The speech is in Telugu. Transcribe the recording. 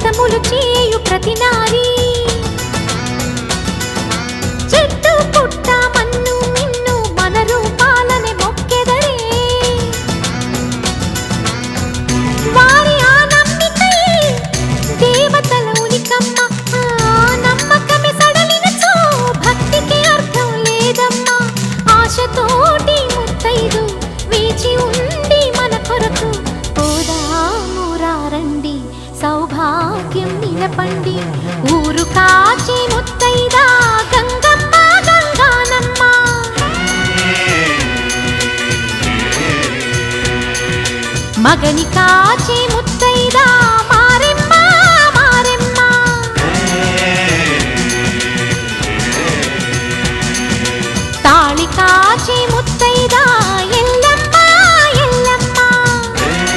మోసములు చేయు ప్రతి నారీ చెట్టు పుట్ట మన్ను మిన్ను మన రూపాలనే మొక్కెదరే వారి ఆ నమ్మికై దేవతల ఉనికమ్మ నమ్మకమే సడలినచో భక్తికి అర్థం లేదమ్మా ఆశతోటి ముత్తైదు వేచి ఉండి మన కొరకు పోదామురారండి సౌభాగ్యం నిలపండి ఊరు కాచే ముత్తైదా గంగమ్మ గంగానమ్మ మగని కాచే ముత్తైదా